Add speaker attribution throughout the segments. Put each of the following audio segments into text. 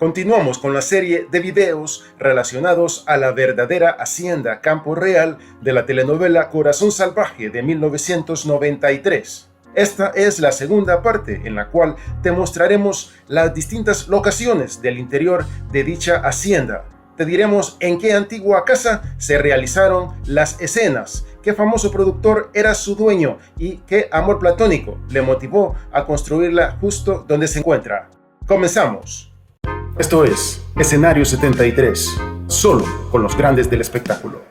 Speaker 1: Continuamos con la serie de videos relacionados a la verdadera hacienda Campo Real de la telenovela Corazón Salvaje de 1993. Esta es la segunda parte en la cual te mostraremos las distintas locaciones del interior de dicha hacienda. Te diremos en qué antigua casa se realizaron las escenas, qué famoso productor era su dueño y qué amor platónico le motivó a construirla justo donde se encuentra. ¡Comenzamos! Esto es Escenario 73, solo con los grandes del espectáculo.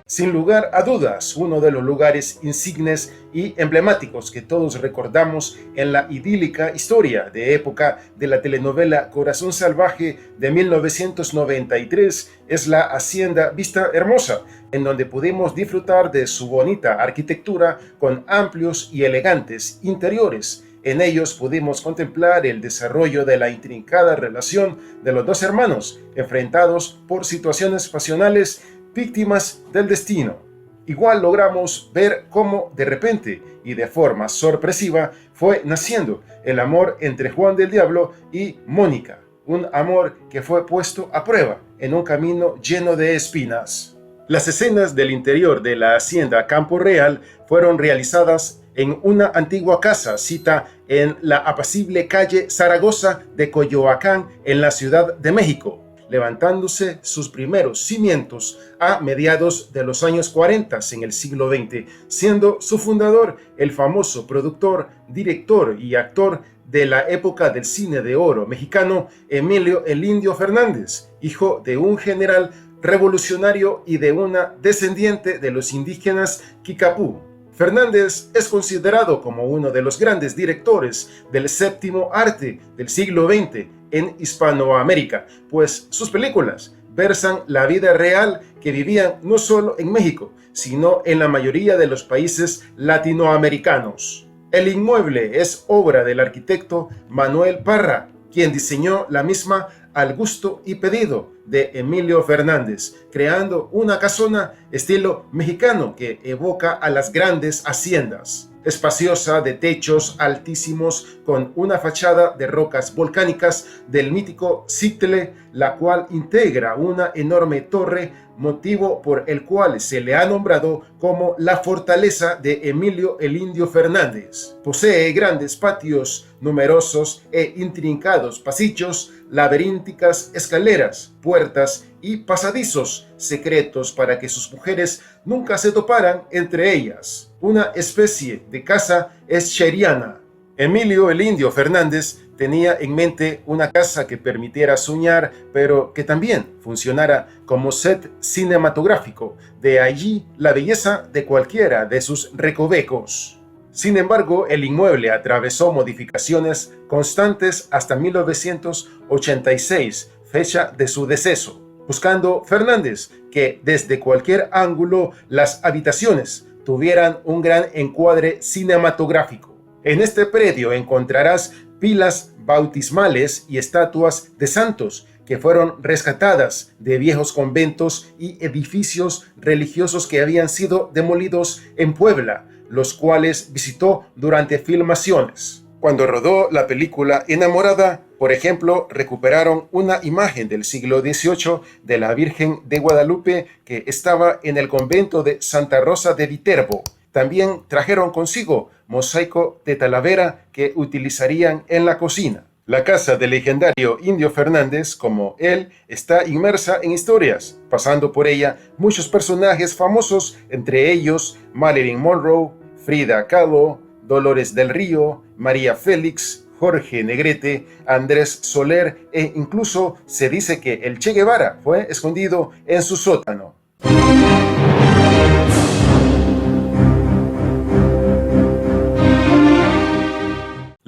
Speaker 1: Sin lugar a dudas, uno de los lugares insignes y emblemáticos que todos recordamos en la idílica historia de época de la telenovela Corazón Salvaje de 1993 es la Hacienda Vista Hermosa, en donde pudimos disfrutar de su bonita arquitectura con amplios y elegantes interiores. En ellos pudimos contemplar el desarrollo de la intrincada relación de los dos hermanos, enfrentados por situaciones pasionales, víctimas del destino. Igual logramos ver cómo de repente y de forma sorpresiva fue naciendo el amor entre Juan del Diablo y Mónica, un amor que fue puesto a prueba en un camino lleno de espinas. Las escenas del interior de la hacienda Campo Real fueron realizadas en una antigua casa cita en la apacible calle Zaragoza de Coyoacán en la Ciudad de México, levantándose sus primeros cimientos a mediados de los años 40 en el siglo XX, siendo su fundador el famoso productor, director y actor de la época del cine de oro mexicano, Emilio el Indio Fernández, hijo de un general revolucionario y de una descendiente de los indígenas Kicapú. Fernández es considerado como uno de los grandes directores del séptimo arte del siglo XX en Hispanoamérica, pues sus películas versan la vida real que vivían no solo en México, sino en la mayoría de los países latinoamericanos. El inmueble es obra del arquitecto Manuel Parra, quien diseñó la misma al gusto y pedido de Emilio Fernández, creando una casona estilo mexicano que evoca a las grandes haciendas. Espaciosa, de techos altísimos, con una fachada de rocas volcánicas del mítico Citle, la cual integra una enorme torre, motivo por el cual se le ha nombrado como la fortaleza de Emilio el Indio Fernández. Posee grandes patios, numerosos e intrincados pasillos, laberínticas escaleras, puertas y pasadizos secretos para que sus mujeres nunca se toparan entre ellas. Una especie de casa escheriana. Emilio el Indio Fernández tenía en mente una casa que permitiera soñar, pero que también funcionara como set cinematográfico. De allí la belleza de cualquiera de sus recovecos. Sin embargo, el inmueble atravesó modificaciones constantes hasta 1986, fecha de su deceso, buscando Fernández que desde cualquier ángulo las habitaciones tuvieran un gran encuadre cinematográfico. En este predio encontrarás pilas bautismales y estatuas de santos que fueron rescatadas de viejos conventos y edificios religiosos que habían sido demolidos en Puebla, los cuales visitó durante filmaciones. Cuando rodó la película Enamorada, por ejemplo, recuperaron una imagen del siglo XVIII de la Virgen de Guadalupe que estaba en el convento de Santa Rosa de Viterbo. También trajeron consigo mosaico de Talavera que utilizarían en la cocina. La casa del legendario Indio Fernández, como él, está inmersa en historias, pasando por ella muchos personajes famosos, entre ellos Marilyn Monroe, Frida Kahlo, Dolores del Río, María Félix, Jorge Negrete, Andrés Soler e incluso se dice que el Che Guevara fue escondido en su sótano.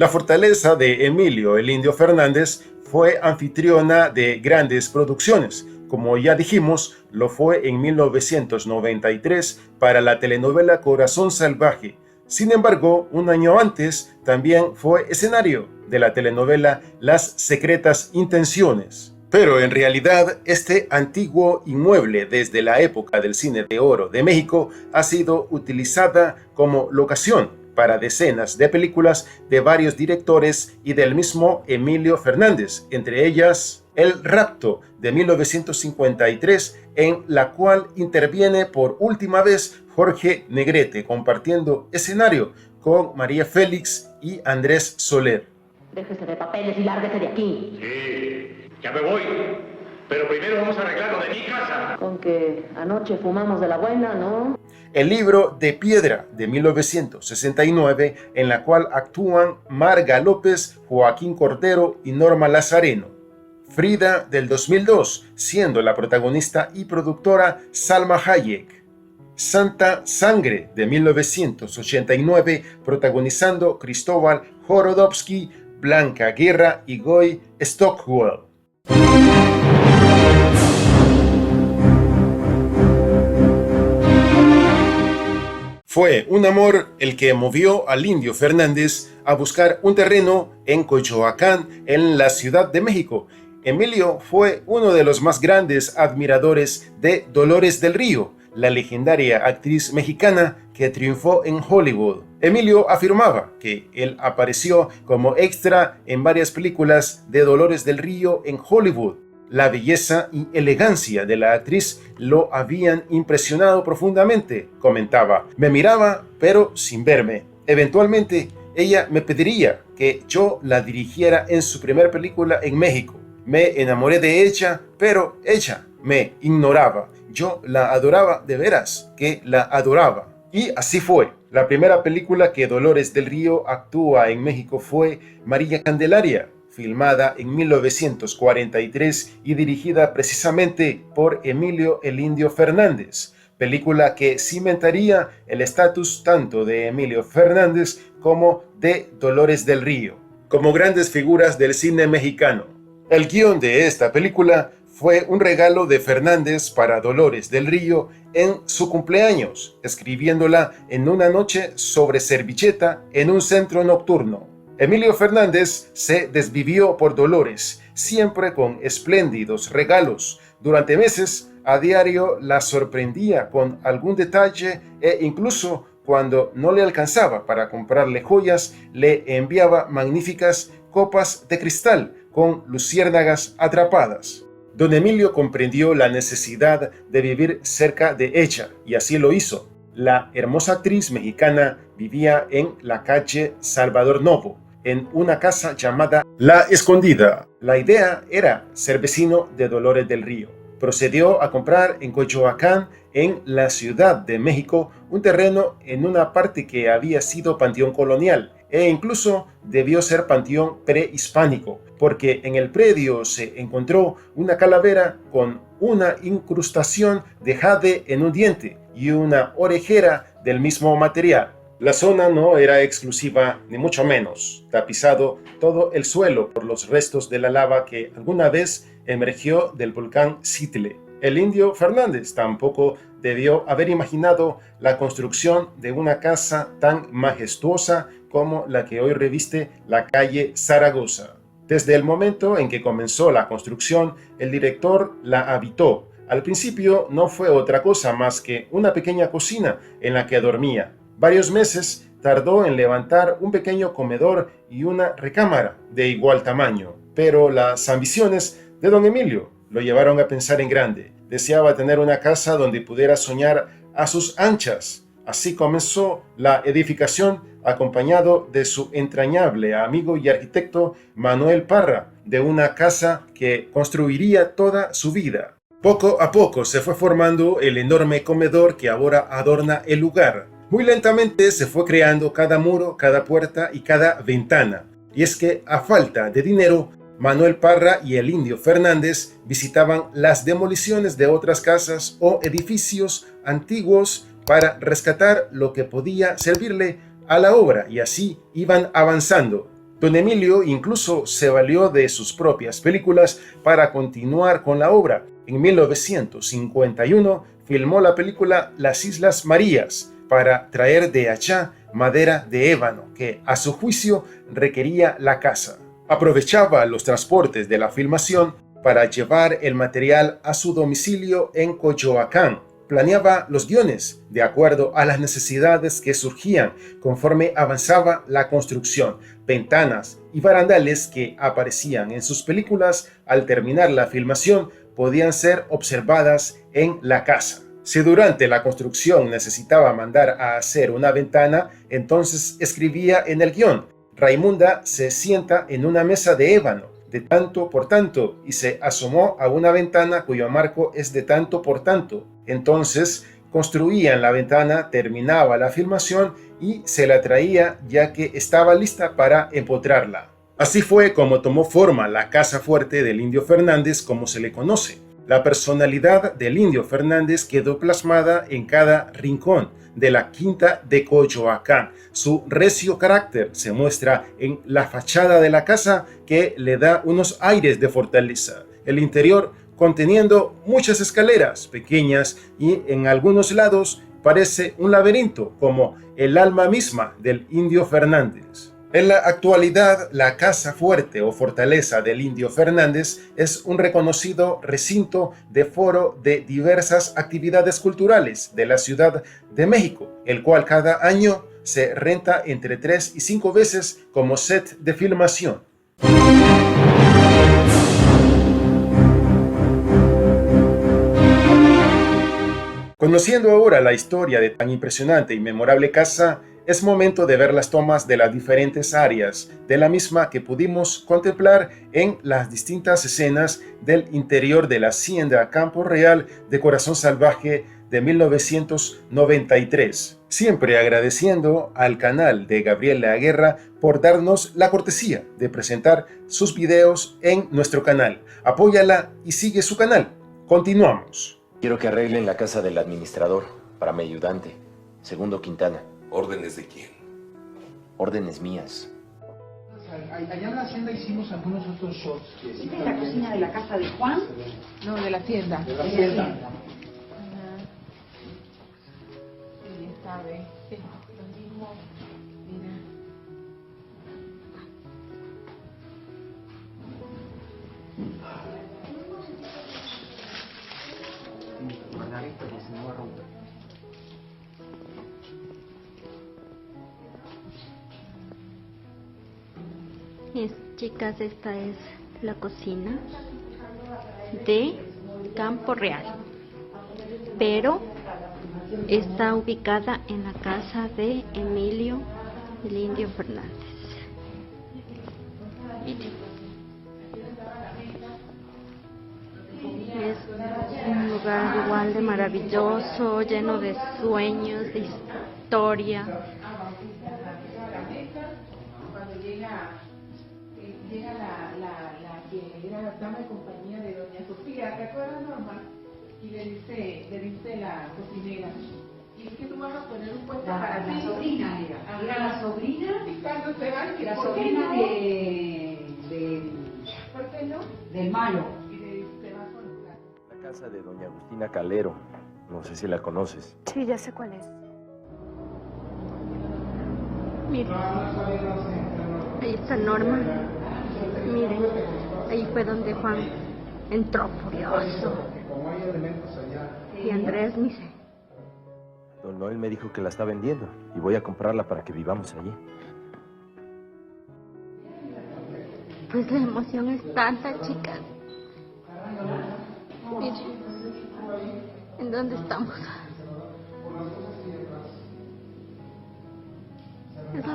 Speaker 1: La fortaleza de Emilio el Indio Fernández fue anfitriona de grandes producciones. Como ya dijimos, lo fue en 1993 para la telenovela Corazón Salvaje. Sin embargo, un año antes también fue escenario de la telenovela Las Secretas Intenciones. Pero en realidad este antiguo inmueble desde la época del cine de oro de México ha sido utilizada como locación para decenas de películas de varios directores y del mismo Emilio Fernández, entre ellas El Rapto de 1953, en la cual interviene por última vez Jorge Negrete, compartiendo escenario con María Félix y Andrés Soler.
Speaker 2: Déjese de papeles y lárguese de aquí.
Speaker 3: Sí, ya me voy. Pero primero vamos a arreglar lo de mi casa.
Speaker 2: Con que anoche fumamos de la buena, ¿no?
Speaker 1: El libro de piedra de 1969, en la cual actúan Marga López, Joaquín Cordero y Norma Lazareno. Frida del 2002, siendo la protagonista y productora Salma Hayek. Santa Sangre de 1989, protagonizando Cristóbal Jorodowski, Blanca Guerra y Guy Stockwell. Fue un amor el que movió al Indio Fernández a buscar un terreno en Coyoacán, en la Ciudad de México. Emilio fue uno de los más grandes admiradores de Dolores del Río, la legendaria actriz mexicana que triunfó en Hollywood. Emilio afirmaba que él apareció como extra en varias películas de Dolores del Río en Hollywood. La belleza y elegancia de la actriz lo habían impresionado profundamente, comentaba. Me miraba, pero sin verme. Eventualmente, ella me pediría que yo la dirigiera en su primera película en México. Me enamoré de ella, pero ella me ignoraba. Yo la adoraba de veras, que la adoraba. Y así fue. La primera película que Dolores del Río actúa en México fue María Candelaria, filmada en 1943 y dirigida precisamente por Emilio el Indio Fernández, película que cimentaría el estatus tanto de Emilio Fernández como de Dolores del Río, como grandes figuras del cine mexicano. El guión de esta película fue un regalo de Fernández para Dolores del Río en su cumpleaños, escribiéndola en una noche sobre servilleta en un centro nocturno. Emilio Fernández se desvivió por Dolores, siempre con espléndidos regalos. Durante meses, a diario la sorprendía con algún detalle e incluso cuando no le alcanzaba para comprarle joyas, le enviaba magníficas copas de cristal con luciérnagas atrapadas. Don Emilio comprendió la necesidad de vivir cerca de ella y así lo hizo. La hermosa actriz mexicana vivía en la calle Salvador Novo, en una casa llamada La Escondida. La idea era ser vecino de Dolores del Río. Procedió a comprar en Coyoacán, en la Ciudad de México, un terreno en una parte que había sido panteón colonial e incluso debió ser panteón prehispánico, porque en el predio se encontró una calavera con una incrustación de jade en un diente y una orejera del mismo material. La zona no era exclusiva, ni mucho menos, tapizado todo el suelo por los restos de la lava que alguna vez emergió del volcán Citle. El Indio Fernández tampoco debió haber imaginado la construcción de una casa tan majestuosa como la que hoy reviste la calle Zaragoza. Desde el momento en que comenzó la construcción, el director la habitó. Al principio no fue otra cosa más que una pequeña cocina en la que dormía. Varios meses tardó en levantar un pequeño comedor y una recámara de igual tamaño, pero las ambiciones de don Emilio lo llevaron a pensar en grande. Deseaba tener una casa donde pudiera soñar a sus anchas. Así comenzó la edificación, acompañado de su entrañable amigo y arquitecto Manuel Parra, de una casa que construiría toda su vida. Poco a poco se fue formando el enorme comedor que ahora adorna el lugar. Muy lentamente se fue creando cada muro, cada puerta y cada ventana. Y es que, a falta de dinero, Manuel Parra y el Indio Fernández visitaban las demoliciones de otras casas o edificios antiguos para rescatar lo que podía servirle a la obra, y así iban avanzando. Don Emilio incluso se valió de sus propias películas para continuar con la obra. En 1951 filmó la película Las Islas Marías para traer de allá madera de ébano que, a su juicio, requería la casa. Aprovechaba los transportes de la filmación para llevar el material a su domicilio en Coyoacán. Planeaba los guiones de acuerdo a las necesidades que surgían conforme avanzaba la construcción. Ventanas y barandales que aparecían en sus películas al terminar la filmación podían ser observadas en la casa. Si durante la construcción necesitaba mandar a hacer una ventana, entonces escribía en el guión: Raimunda se sienta en una mesa de ébano de tanto por tanto y se asomó a una ventana cuyo marco es de tanto por tanto. Entonces construían la ventana, terminaba la filmación y se la traía ya que estaba lista para empotrarla. Así fue como tomó forma la casa fuerte del Indio Fernández como se le conoce. La personalidad del Indio Fernández quedó plasmada en cada rincón de la quinta de Coyoacán. Su recio carácter se muestra en la fachada de la casa, que le da unos aires de fortaleza. El interior conteniendo muchas escaleras pequeñas y en algunos lados parece un laberinto, como el alma misma del Indio Fernández. En la actualidad, la Casa Fuerte o Fortaleza del Indio Fernández es un reconocido recinto de foro de diversas actividades culturales de la Ciudad de México, el cual cada año se renta entre 3 y 5 veces como set de filmación. Conociendo ahora la historia de tan impresionante y memorable casa, es momento de ver las tomas de las diferentes áreas de la misma que pudimos contemplar en las distintas escenas del interior de la hacienda Campo Real de Corazón Salvaje de 1993. Siempre agradeciendo al canal de Gabriela Guerra por darnos la cortesía de presentar sus videos en nuestro canal. Apóyala y sigue su canal. Continuamos.
Speaker 4: Quiero que arreglen la casa del administrador para mi ayudante, Segundo Quintana.
Speaker 5: ¿Órdenes de quién?
Speaker 4: Órdenes mías.
Speaker 6: Allá en la hacienda hicimos algunos otros shots.
Speaker 7: ¿Esta es la cocina de la casa de Juan?
Speaker 8: No, de la hacienda.
Speaker 6: De la hacienda.
Speaker 8: Sí, sabe. Sí, lo mismo. Mira.
Speaker 9: Chicas, esta es la cocina de Campo Real, pero está ubicada en la casa de Emilio el Indio Fernández. Miren. Es un lugar igual de maravilloso, lleno de sueños, de historia.
Speaker 8: Llega la que era la dama de compañía de doña Sofía, ¿te acuerdas, Norma? Y le dice la cocinera, ¿y es que tú vas a poner un puesto para ti?
Speaker 7: La sobrina era la sobrina.
Speaker 8: Y cuando se va,
Speaker 7: La
Speaker 8: ¿por qué
Speaker 7: sobrina
Speaker 8: no? ¿Por qué no?
Speaker 7: del malo.
Speaker 8: Y le dice, se va con la...
Speaker 4: La casa de doña Agustina Calero. No sé si la conoces.
Speaker 9: Sí, ya sé cuál es. Miren, ahí está Norma. Miren, ahí fue donde Juan entró furioso. Y Andrés, mire.
Speaker 4: Don Noel me dijo que la está vendiendo y voy a comprarla para que vivamos allí.
Speaker 9: Pues la emoción es tanta, chicas. Miren, ¿en dónde estamos? Es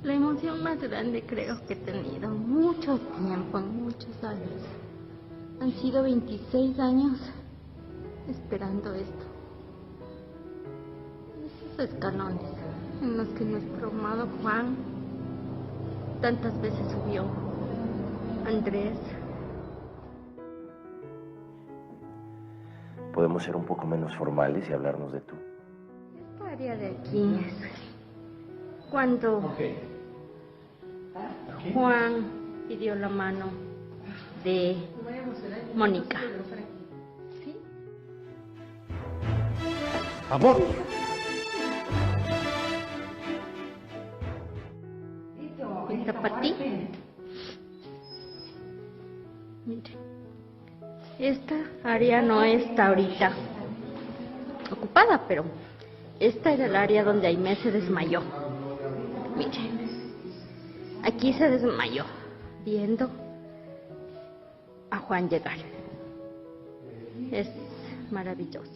Speaker 9: la emoción más grande creo que he tenido en mucho tiempo, en muchos años. Han sido 26 años esperando esto. Esos escalones en los que nuestro amado Juan tantas veces subió. Andrés.
Speaker 4: Podemos ser un poco menos formales y hablarnos de tú.
Speaker 9: Esta área de aquí es cuando Juan pidió la mano de Mónica. ¿Sí?
Speaker 4: ¡Amor!
Speaker 9: Esta para ti. Mire, esta área no está ahorita ocupada, pero esta era el área donde Aimé se desmayó. Mire, aquí se desmayó, viendo a Juan llegar. Es maravilloso.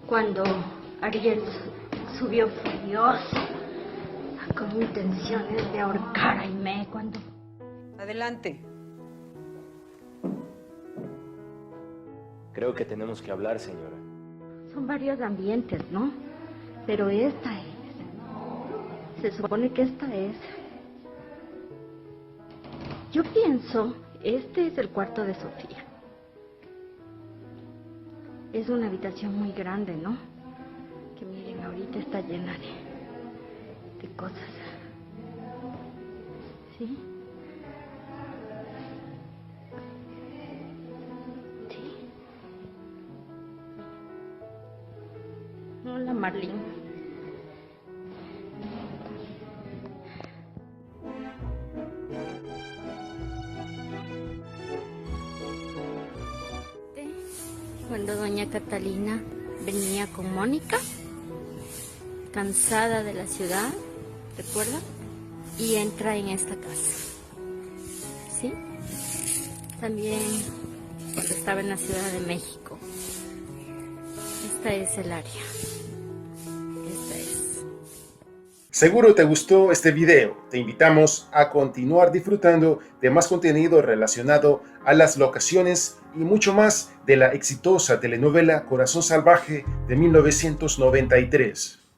Speaker 9: Cuando Ariel subió furioso, con intenciones de ahorcar a Aimé, cuando...
Speaker 5: Adelante.
Speaker 4: Creo que tenemos que hablar, señora.
Speaker 9: Son varios ambientes, ¿no? Pero esta es... Se supone que esta es... Yo pienso, este es el cuarto de Sofía. Es una habitación muy grande, ¿no? Que miren, ahorita está llena de cosas. ¿Sí? Sí. Hola, Marlene. Cuando doña Catalina venía con Mónica, cansada de la ciudad, ¿recuerda? Y entra en esta casa. ¿Sí? También cuando estaba en la Ciudad de México. Esta es el área. Esta es.
Speaker 1: Seguro te gustó este video. Te invitamos a continuar disfrutando de más contenido relacionado a las locaciones y mucho más de la exitosa telenovela Corazón Salvaje de 1993.